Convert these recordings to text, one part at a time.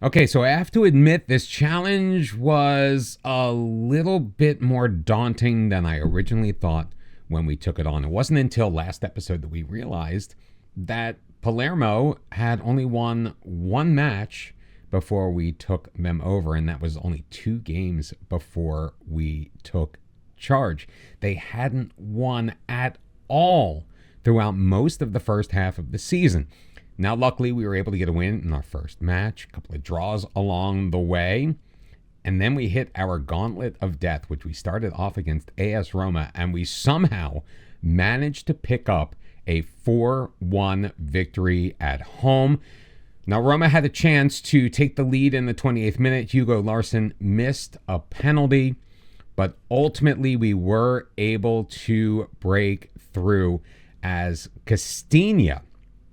Okay, so I have to admit this challenge was a little bit more daunting than I originally thought when we took it on. It wasn't until last episode that we realized that Palermo had only won one match before we took them over, and that was only 2 games before we took charge. They hadn't won at all throughout most of the first half of the season. Now, luckily, we were able to get a win in our first match, a couple of draws along the way, and then we hit our gauntlet of death, which we started off against AS Roma, and we somehow managed to pick up a 4-1 victory at home. Now, Roma had a chance to take the lead in the 28th minute. Hugo Larsson missed a penalty, but ultimately we were able to break through as Castagna,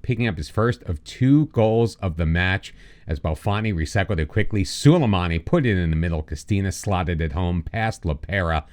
picking up his first of 2 goals of the match as Balfani recycled it quickly. Suleimani put it in the middle. Castagna slotted it home past La Pera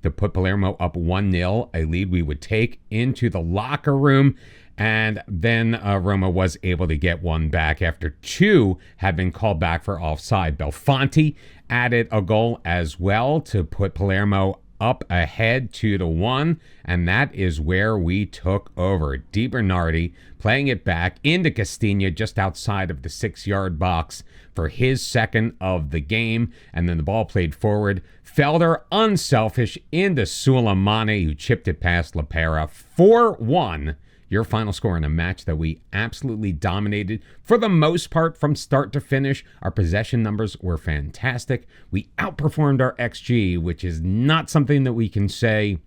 to put Palermo up 1-0, a lead we would take into the locker room. And then Roma was able to get one back after 2 had been called back for offside. Belfonte added a goal as well to put Palermo up ahead 2-1, and that is where we took over. Di Bernardi playing it back into Castagna just outside of the 6-yard box for his second of the game, and then the ball played forward. Felder, unselfish, into Suleimani, who chipped it past La Pera. 4-1. Your final score in a match that we absolutely dominated for the most part from start to finish. Our possession numbers were fantastic. We outperformed our XG, which is not something that we can say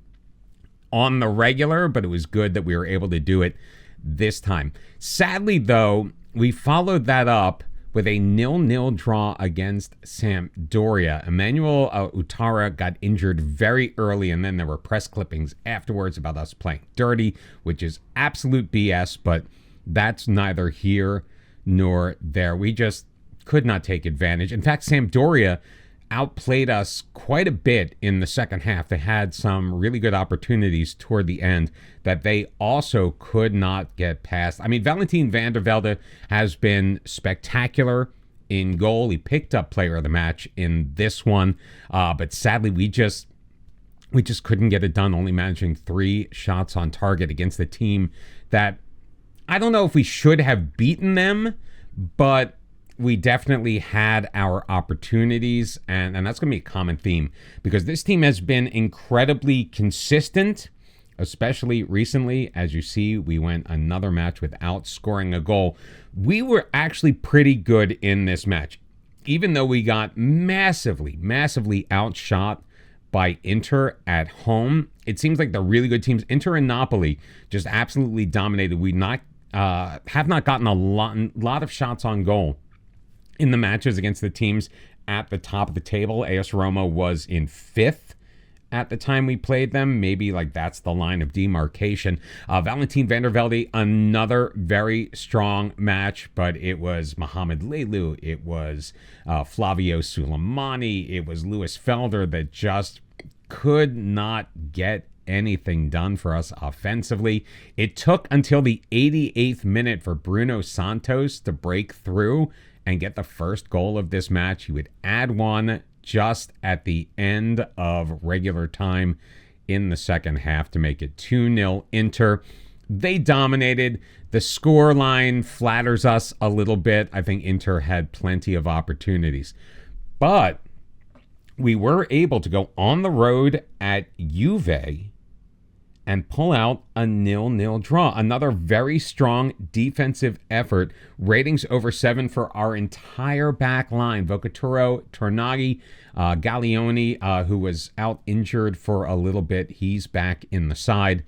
on the regular, but it was good that we were able to do it this time. Sadly, though, we followed that up with a 0-0 draw against Sampdoria. Emmanuel Utara got injured very early, and then there were press clippings afterwards about us playing dirty, which is absolute BS, but that's neither here nor there. We just could not take advantage. In fact, Sampdoria outplayed us quite a bit in the second half. They had some really good opportunities toward the end that they also could not get past. I mean, Valentin van der Velde has been spectacular in goal. He picked up player of the match in this one, but sadly we just couldn't get it done, only managing 3 shots on target against a team that I don't know if we should have beaten them, but we definitely had our opportunities, and that's going to be a common theme because this team has been incredibly consistent, especially recently. As you see, we went another match without scoring a goal. We were actually pretty good in this match, even though we got massively outshot by Inter at home. It seems like the really good teams, Inter and Napoli, just absolutely dominated. We have not gotten a lot of shots on goal in the matches against the teams at the top of the table. AS Roma was in 5th at the time we played them. Maybe like that's the line of demarcation. Valentin van der Velde, another very strong match, but it was Mohamed Leilu, it was Flavio Suleimani, it was Lewis Felder that just could not get anything done for us offensively. It took until the 88th minute for Bruno Santos to break through and get the first goal of this match. He would add one just at the end of regular time in the second half to make it 2-0 Inter. They dominated. The score line flatters us a little bit. I think Inter had plenty of opportunities. But we were able to go on the road at Juve and pull out a 0-0 draw. Another very strong defensive effort. Ratings over 7 for our entire back line. Vocaturo, Tornaghi, Gaglioni, who was out injured for a little bit. He's back in the side.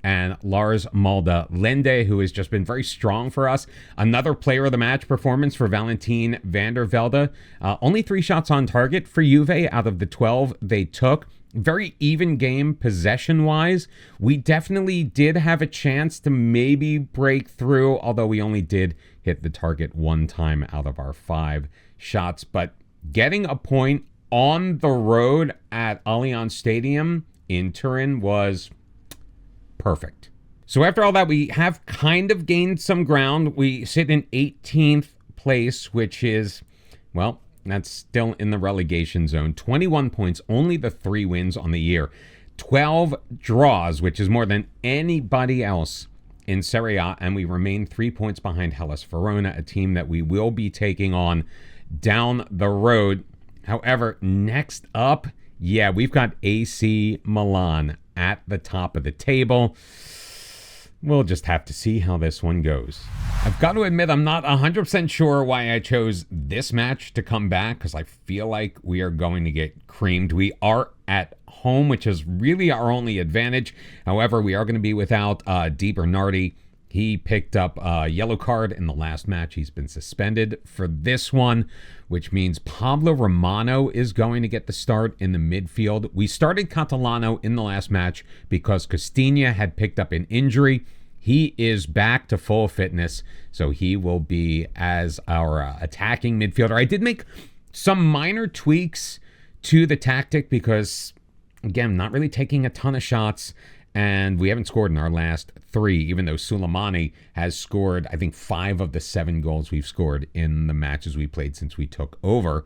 And Lars Malda Lende, who has just been very strong for us. Another player of the match performance for Valentin van der Velde. Only 3 shots on target for Juve out of the 12 they took. Very even game possession-wise. We definitely did have a chance to maybe break through, although we only did hit the target 1 time out of our 5 shots. But getting a point on the road at Allianz Stadium in Turin was perfect. So after all that, we have kind of gained some ground. We sit in 18th place, which is Well, that's still in the relegation zone. 21 points, only the 3 wins on the year. 12 draws, which is more than anybody else in Serie A, and we remain 3 points behind Hellas Verona, a team that we will be taking on down the road. However, next up, we've got AC Milan at the top of the table. We'll just have to see how this one goes. I've got to admit, I'm not 100% sure why I chose this match to come back, because I feel like we are going to get creamed. We are at home, which is really our only advantage. However, we are going to be without Di Bernardi. He picked up a yellow card in the last match. He's been suspended for this one, which means Pablo Romano is going to get the start in the midfield. We started Catalano in the last match because Castagna had picked up an injury. He is back to full fitness, so he will be as our attacking midfielder. I did make some minor tweaks to the tactic because, again, not really taking a ton of shots. And we haven't scored in our last 3, even though Suleimani has scored, I think, 5 of the 7 goals we've scored in the matches we played since we took over.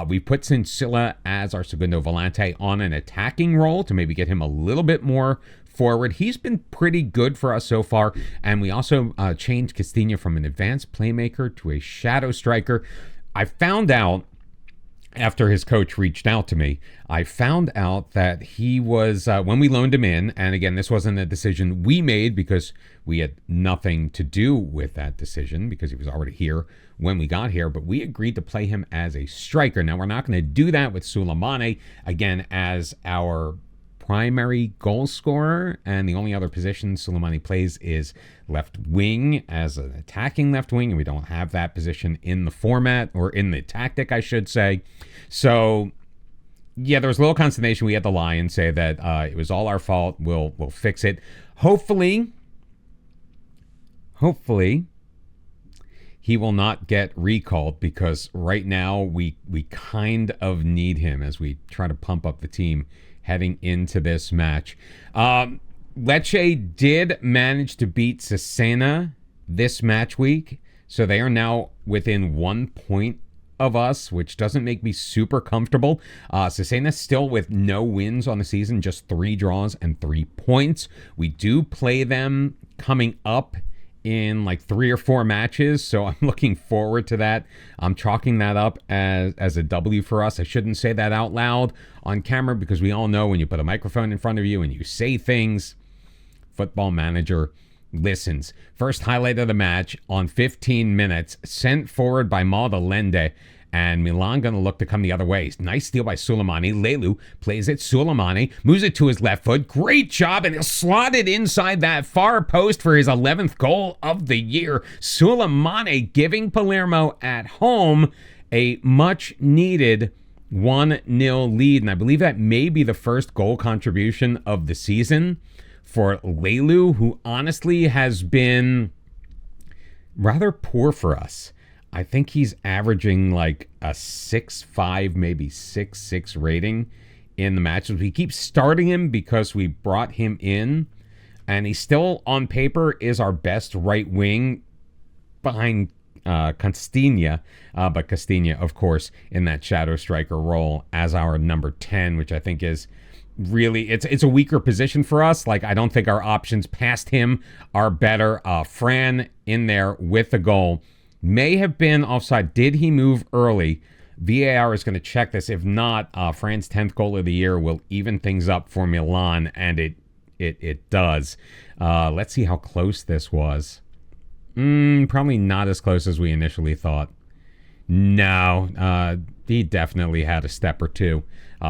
We put Sincilla as our segundo volante on an attacking role to maybe get him a little bit more forward. He's been pretty good for us so far. And we also changed Castagna from an advanced playmaker to a shadow striker. I found out, after his coach reached out to me, I found out that he was, when we loaned him in, and again, this wasn't a decision we made because we had nothing to do with that decision because he was already here when we got here, but we agreed to play him as a striker. Now, we're not going to do that with Suleimani, again, as our primary goal scorer, and the only other position Suleimani plays is left wing as an attacking left wing, and we don't have that position in the format, or in the tactic, I should say. So, there was a little consternation. We had to lie and say that it was all our fault. We'll fix it. Hopefully, he will not get recalled, because right now we kind of need him as we try to pump up the team heading into this match. Lecce did manage to beat Cesena this match week, so they are now within 1 point of us, which doesn't make me super comfortable. Cesena still with no wins on the season, just 3 draws and 3 points. We do play them coming up in like 3 or 4 matches, so I'm looking forward to that. I'm chalking that up as a W for us. I shouldn't say that out loud on camera because we all know when you put a microphone in front of you and you say things, Football Manager listens. First highlight of the match on 15 minutes, sent forward by Maudalende, and Milan going to look to come the other way. Nice steal by Suleimani. Lelu plays it. Suleimani moves it to his left foot. Great job, and he'll slot it inside that far post for his 11th goal of the year. Suleimani giving Palermo at home a much-needed 1-0 lead, and I believe that may be the first goal contribution of the season for Lelu, who honestly has been rather poor for us. I think he's averaging like a 6.5, maybe 6.6 rating in the matches. We keep starting him because we brought him in, and he still, on paper, is our best right wing behind Castagna, but Castagna, of course, in that shadow striker role as our number 10, which I think is really, it's a weaker position for us. Like, I don't think our options past him are better. Fran in there with the goal. May have been offside. Did he move early? VAR is going to check this. If not, Fran's 10th goal of the year will even things up for Milan, and it does. Let's see how close this was. Probably not as close as we initially thought. No, he definitely had a step or two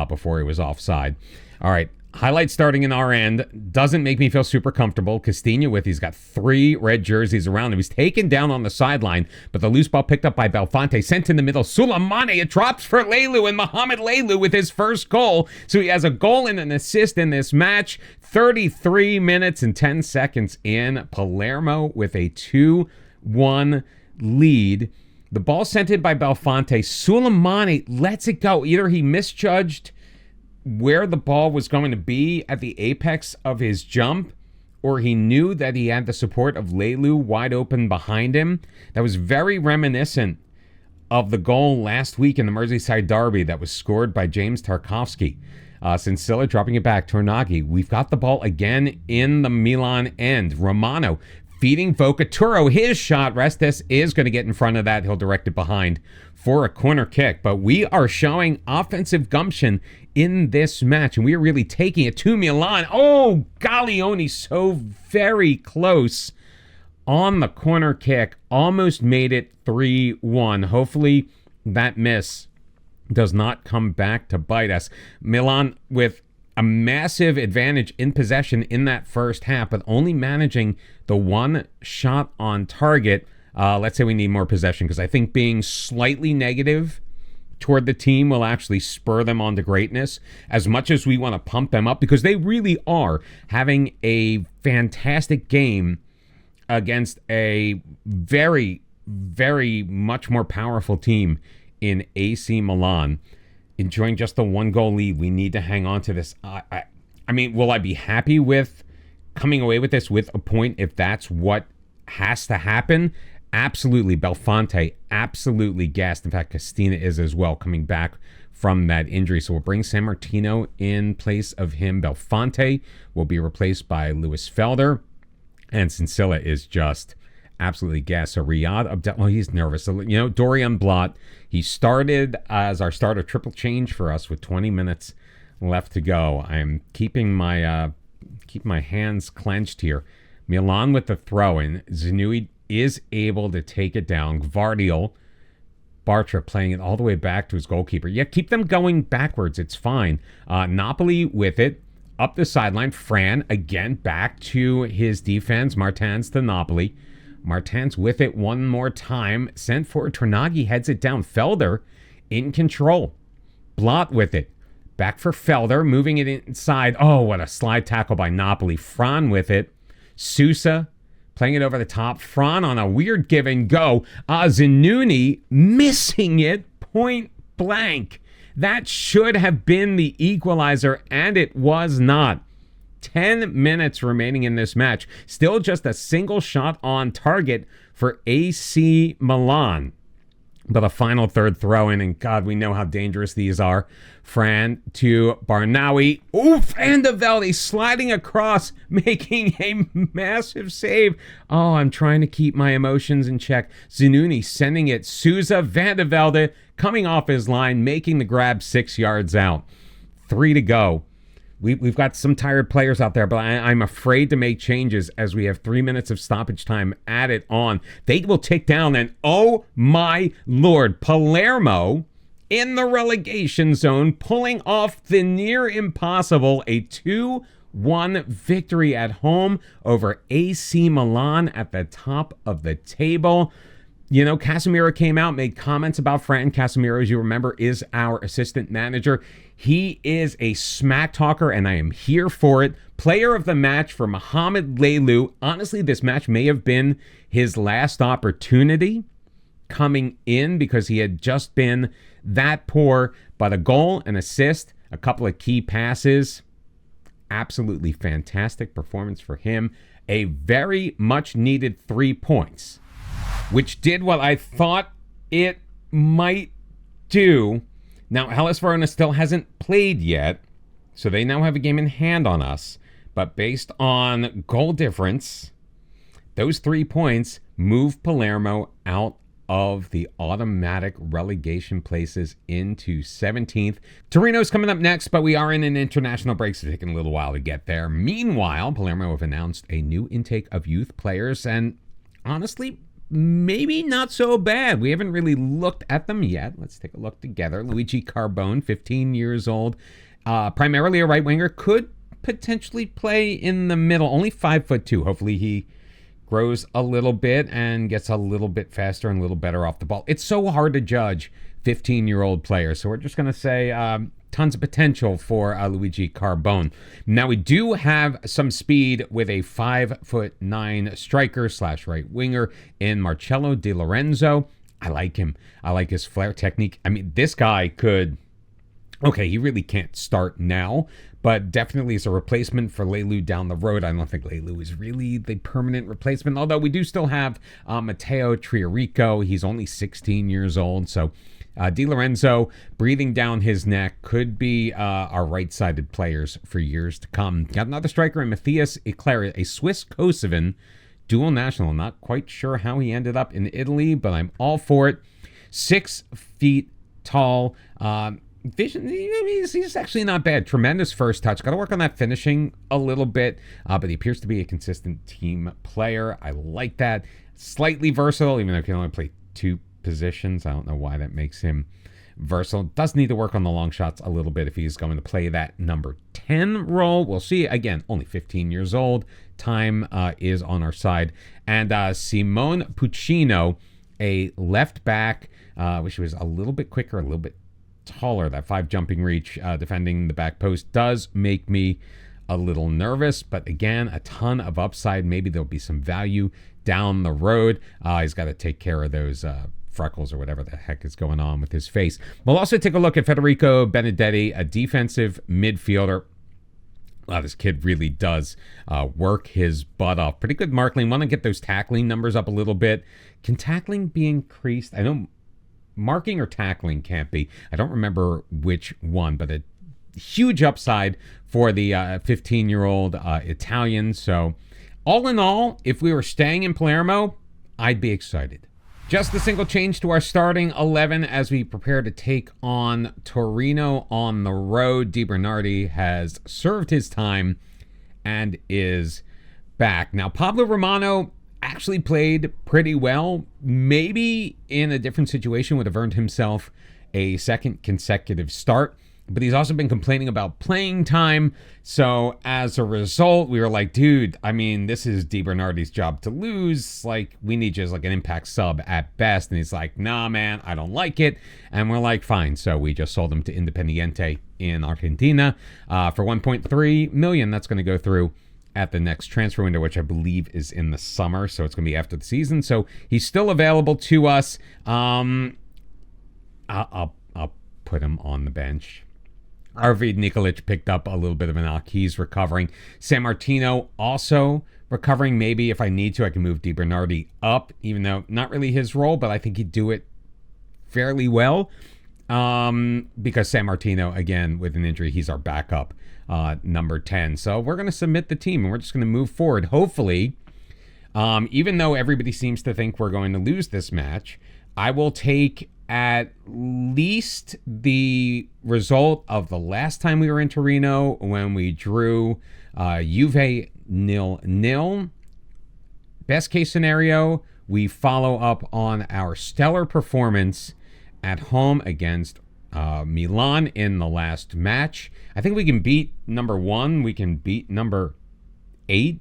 before he was offside. All right, highlight starting in our end. Doesn't make me feel super comfortable. Castagna he's got 3 red jerseys around him. He's taken down on the sideline, but the loose ball picked up by Belfonte, sent in the middle. Suleimani, it drops for Lelu, and Mohamed Lelu with his first goal. So he has a goal and an assist in this match. 33 minutes and 10 seconds in. Palermo with a 2-1 lead. The ball sent in by Belfonte. Suleimani lets it go. Either he misjudged where the ball was going to be at the apex of his jump, or he knew that he had the support of Lelu wide open behind him. That was very reminiscent of the goal last week in the Merseyside derby that was scored by James Tarkowski. Sincilla dropping it back. Tornaghi. We've got the ball again in the Milan end. Romano feeding Vocaturo. His shot. Restes is going to get in front of that. He'll direct it behind for a corner kick. But we are showing offensive gumption in this match, and we are really taking it to Milan. Oh, Gaglione so very close on the corner kick. Almost made it 3-1. Hopefully that miss does not come back to bite us. Milan with a massive advantage in possession in that first half, but only managing the one shot on target. Let's say we need more possession, because I think being slightly negative toward the team will actually spur them on to greatness, as much as we want to pump them up, because they really are having a fantastic game against a very, very much more powerful team in AC Milan. Enjoying just the 1-goal lead. We need to hang on to this. I mean, will I be happy with coming away with this with a point if that's what has to happen? Absolutely. Belfonte, absolutely gassed. In fact, Castina is as well, coming back from that injury. So we'll bring San Martino in place of him. Belfonte will be replaced by Lewis Felder. And Sincilla is just absolutely gassed. So Riyad he's nervous. So, Dorian Blot, he started as our starter triple change for us with 20 minutes left to go. I am keeping my hands clenched here. Milan with the throw in. Zanui is able to take it down. Gvardiol, Bartra playing it all the way back to his goalkeeper. Yeah, keep them going backwards. It's fine. Napoli with it. Up the sideline. Fran, again, back to his defense. Martins to Napoli. Martins with it one more time. Sent for Tornaghi, heads it down. Felder in control. Blot with it. Back for Felder, moving it inside. Oh, what a slide tackle by Napoli. Fran with it. Sousa playing it over the top. Fran on a weird give and go. Zanuni missing it point blank. That should have been the equalizer, and it was not. 10 minutes remaining in this match. Still just a single shot on target for AC Milan. But a final third throw in, and God, we know how dangerous these are. Fran to Barnawi. Oof, and Van de Velde sliding across, making a massive save. Oh, I'm trying to keep my emotions in check. Zanuni sending it. Sousa, Van de Velde coming off his line, making the grab 6 yards out. 3 to go. We've got some tired players out there, but I'm afraid to make changes as we have 3 minutes of stoppage time added on. They will tick down, and oh my Lord, Palermo in the relegation zone, pulling off the near impossible, a 2-1 victory at home over AC Milan at the top of the table. Casemiro came out, made comments about Fran. Casemiro, as you remember, is our assistant manager. He is a smack talker, and I am here for it. Player of the match for Mohamed Leilu. Honestly, this match may have been his last opportunity coming in, because he had just been that poor. But a goal, an assist, a couple of key passes. Absolutely fantastic performance for him. A very much needed 3 points, which did what I thought it might do. Now, Hellas Verona still hasn't played yet, so they now have a game in hand on us. But based on goal difference, those 3 points move Palermo out of the automatic relegation places into 17th. Torino's coming up next, but we are in an international break, so it's taking a little while to get there. Meanwhile, Palermo have announced a new intake of youth players, and honestly, maybe not so bad. We haven't really looked at them yet. Let's take a look together. Luigi Carbone, 15 years old, primarily a right winger, could potentially play in the middle. Only 5'2". Hopefully he grows a little bit and gets a little bit faster and a little better off the ball. It's so hard to judge 15-year-old players, so we're just going to say tons of potential for Luigi Carbone. Now, we do have some speed with a 5'9" striker / right winger in Marcello Di Lorenzo. I like him. I like his flair technique. I mean, this guy could Okay, he really can't start now, but definitely is a replacement for Lelu down the road. I don't think Lelu is really the permanent replacement, although we do still have Matteo Triarico. He's only 16 years old, so Di Lorenzo breathing down his neck could be our right-sided players for years to come. Got another striker in Matthias Eclair, a Swiss-Kosovan dual national. Not quite sure how he ended up in Italy, but I'm all for it. 6 feet tall. Vision, he's actually not bad. Tremendous first touch. Got to work on that finishing a little bit, but he appears to be a consistent team player. I like that. Slightly versatile, even though he can only play 2 positions. I don't know why that makes him versatile. Does need to work on the long shots a little bit if he's going to play that number 10 role. We'll see. Again, only 15 years old. Time is on our side. And Simone Puccino, a left back, wish he was a little bit quicker, a little bit taller. That 5 jumping reach defending the back post does make me a little nervous, but again, a ton of upside. Maybe there'll be some value down the road. He's got to take care of those freckles or whatever the heck is going on with his face. We'll also take a look at Federico Benedetti, a defensive midfielder. Wow, this kid really does work his butt off. Pretty good marking. Want to get those tackling numbers up a little bit. Can tackling be increased? I know marking or tackling can't be. I don't remember which one, but a huge upside for the 15-year-old Italian. So all in all, if we were staying in Palermo, I'd be excited. Just a single change to our starting 11 as we prepare to take on Torino on the road. Di Bernardi has served his time and is back. Now, Pablo Romano actually played pretty well. Maybe in a different situation would have earned himself a second consecutive start, but he's also been complaining about playing time. So as a result, we were like, dude, I mean, this is Di Bernardi's job to lose. Like, we need you as like an impact sub at best. And he's like, nah, man, I don't like it. And we're like, fine. So we just sold him to Independiente in Argentina for 1.3 million. That's going to go through at the next transfer window, which I believe is in the summer. So it's going to be after the season. So he's still available to us. I'll put him on the bench. Arvid Nikolic picked up a little bit of a knock. He's recovering. San Martino also recovering. Maybe if I need to, I can move Di Bernardi up, even though not really his role, but I think he'd do it fairly well. Because San Martino, again, with an injury, he's our backup number 10. So we're going to submit the team, and we're just going to move forward. Hopefully, even though everybody seems to think we're going to lose this match, I will take at least the result of the last time we were in Torino when we drew Juve 0-0. Best case scenario, we follow up on our stellar performance at home against Milan in the last match. I think we can beat number 1. We can beat number 8.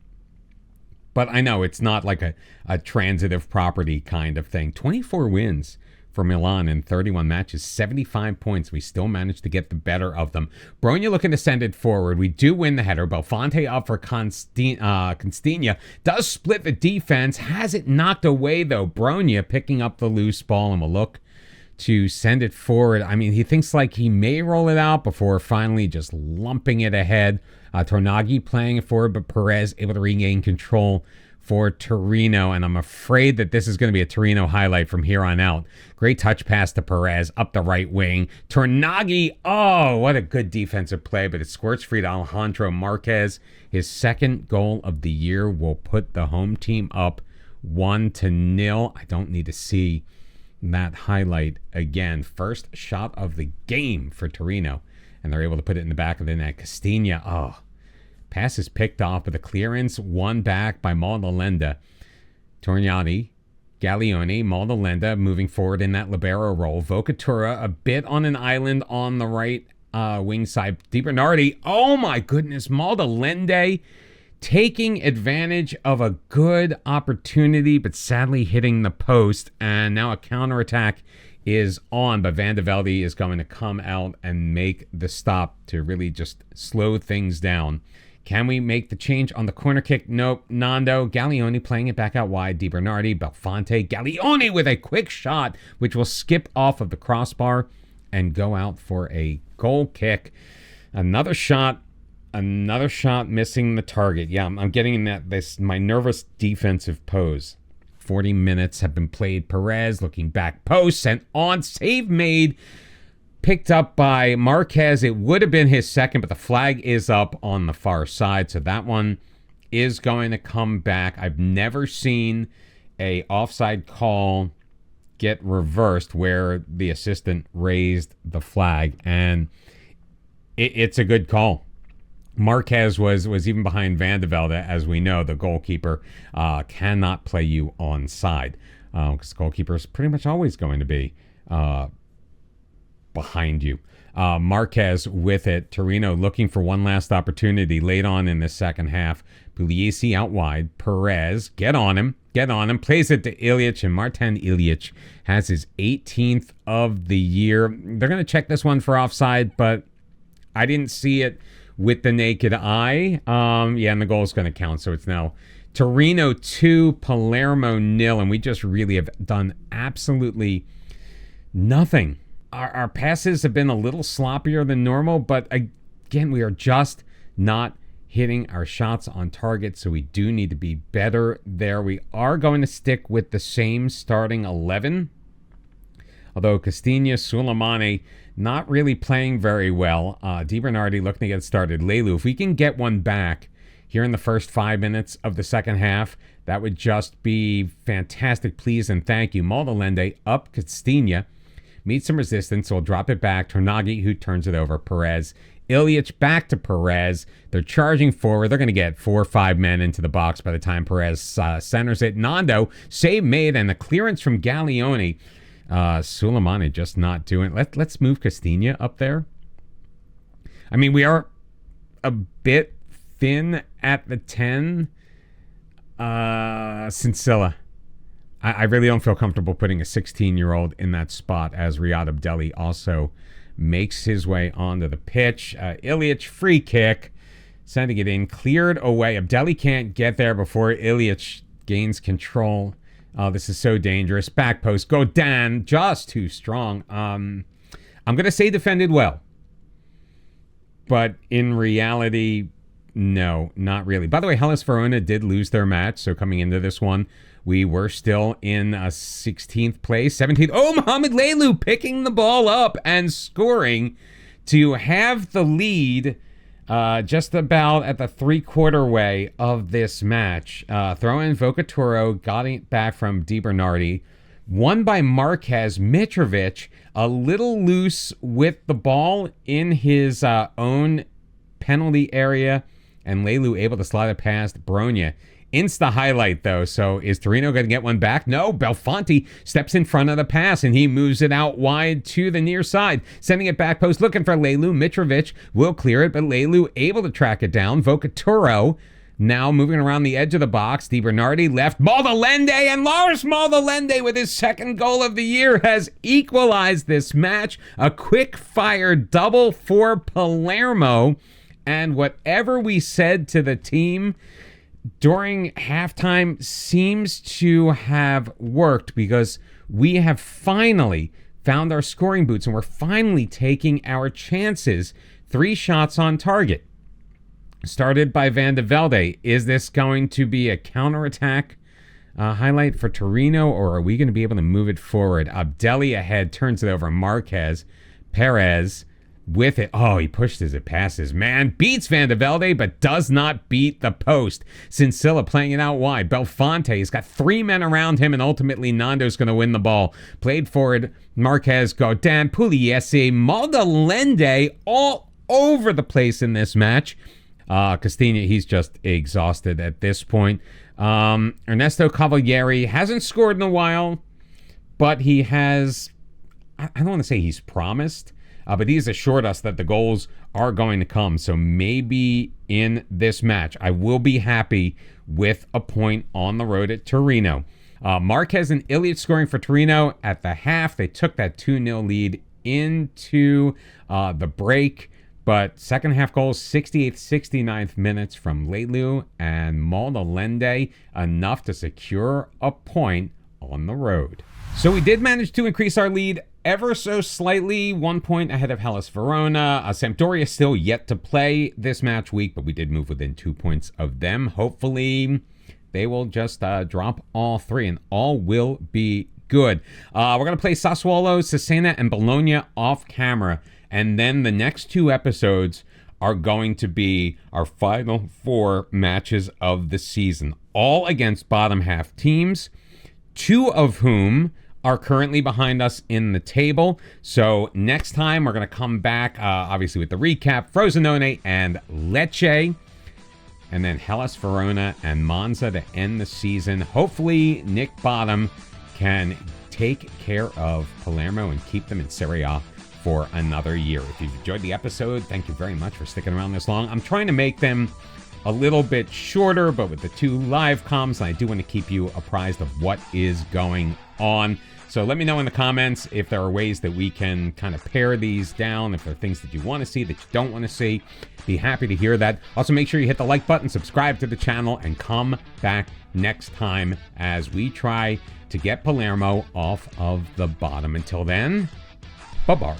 But I know it's not like a transitive property kind of thing. 24 wins for Milan in 31 matches, 75 points. We still managed to get the better of them. Bronya looking to send it forward. We do win the header. Belfonte up for Constagna. Does split the defense. Has it knocked away, though. Bronya picking up the loose ball, and will look to send it forward. I mean, he thinks like he may roll it out before finally just lumping it ahead. Tornaghi playing it forward, but Perez able to regain control for Torino, and I'm afraid that this is going to be a Torino highlight from here on out. Great touch pass to Perez up the right wing. Tornaghi, oh, what a good defensive play, but it squirts free to Alejandro Marquez. His second goal of the year will put the home team up 1-0. I don't need to see that highlight again. First shot of the game for Torino, and they're able to put it in the back of the net. Castagna, oh, pass is picked off with a clearance, won back by Maldalenda. Tornaghi, Gaglione, Maldalenda moving forward in that libero role. Vocatura a bit on an island on the right wing side. Di Bernardi, oh my goodness, Maldalende taking advantage of a good opportunity, but sadly hitting the post. And now a counterattack is on, but Van de Velde is going to come out and make the stop to really just slow things down. Can we make the change on the corner kick? Nope. Nando, Gaglione playing it back out wide. Di Bernardi, Belfonte, Gaglione with a quick shot, which will skip off of the crossbar and go out for a goal kick. Another shot missing the target. Yeah, I'm getting in my nervous defensive pose. 40 minutes have been played. Perez looking back post, sent on, save made, picked up by Marquez. It would have been his second, but the flag is up on the far side, so that one is going to come back. I've never seen a offside call get reversed where the assistant raised the flag, and it's a good call. Marquez was even behind Van de Velde. As we know, the goalkeeper cannot play you onside because the goalkeeper is pretty much always going to be behind you. Marquez with it. Torino looking for one last opportunity late on in the second half. Pugliese out wide. Perez, get on him, plays it to Ilić, and Martin Ilić has his 18th of the year. They're going to check this one for offside, but I didn't see it with the naked eye. And the goal is going to count, so it's now Torino 2, Palermo 0, and we just really have done absolutely nothing. Our passes have been a little sloppier than normal, but again, we are just not hitting our shots on target, so we do need to be better there. We are going to stick with the same starting 11, although Castagna, Suleimani not really playing very well. Di Bernardi looking to get started. Lelu, if we can get one back here in the first 5 minutes of the second half, that would just be fantastic. Please and thank you. Maldalende up Castagna. Meets some resistance, so we'll drop it back. Tornaghi, who turns it over. Perez. Ilić back to Perez. They're charging forward. They're going to get 4 or 5 men into the box by the time Perez centers it. Nando, save made, and the clearance from Gaglione. Suleimani just not doing it. Let's move Castagna up there. I mean, we are a bit thin at the 10. Sincilla. I really don't feel comfortable putting a 16-year-old in that spot, as Riyad Abdelli also makes his way onto the pitch. Ilić, free kick, sending it in, cleared away. Abdelli can't get there before Ilić gains control. This is so dangerous. Back post, go down, just too strong. I'm going to say defended well, but in reality, no, not really. By the way, Hellas Verona did lose their match, so coming into this one, we were still in 16th place, 17th. Oh, Mohamed Lelu picking the ball up and scoring to have the lead just about at the three-quarter way of this match. Throw in Vocaturo, got it back from Di Bernardi. Won by Marquez. Mitrovic, a little loose with the ball in his own penalty area, and Lelu able to slide it past Bronya. Insta highlight, though. So is Torino going to get one back? No. Belfonte steps in front of the pass, and he moves it out wide to the near side, sending it back post, looking for Lelu. Mitrovic will clear it, but Lelu able to track it down. Vocaturo now moving around the edge of the box. Di Bernardi left. Maldalende, and Lars Maldalende with his second goal of the year has equalized this match. A quick-fire double for Palermo. And whatever we said to the team during halftime seems to have worked, because we have finally found our scoring boots and we're finally taking our chances. 3 shots on target. Started by Van de Velde. Is this going to be a counterattack highlight for Torino, or are we going to be able to move it forward? Abdelli ahead, turns it over. Marquez. Perez with it. Oh, he pushed as it passes. Man, beats Van de Velde, but does not beat the post. Sincilla playing it out wide. Belfonte has got 3 men around him, and ultimately Nando's going to win the ball. Played forward. Marquez, Godin, Pugliese, Maldalende, all over the place in this match. Castagna, he's just exhausted at this point. Ernesto Cavalieri hasn't scored in a while, but he has, I don't want to say he's promised, but he's assured us that the goals are going to come. So maybe in this match, I will be happy with a point on the road at Torino. Marquez and Ilić scoring for Torino at the half. They took that 2-0 lead into the break. But second half goals, 68th, 69th minutes from Lelu and Maldalende, enough to secure a point on the road. So we did manage to increase our lead ever so slightly, 1 point ahead of Hellas Verona. Sampdoria still yet to play this match week, but we did move within 2 points of them. Hopefully they will just drop all three and all will be good. We're going to play Sassuolo, Cesena, and Bologna off camera. And then the next 2 episodes are going to be our final 4 matches of the season, all against bottom half teams, 2 of whom are currently behind us in the table. So next time we're going to come back, obviously with the recap, Frosinone and Lecce, and then Hellas Verona and Monza to end the season. Hopefully Nick Bottom can take care of Palermo and keep them in Serie A for another year. If you've enjoyed the episode, thank you very much for sticking around this long. I'm trying to make them a little bit shorter, but with the 2 live comms, I do want to keep you apprised of what is going on. So let me know in the comments if there are ways that we can kind of pare these down, if there are things that you want to see that you don't want to see. Be happy to hear that. Also, make sure you hit the like button, subscribe to the channel, and come back next time as we try to get Palermo off of the bottom. Until then, bye-bye.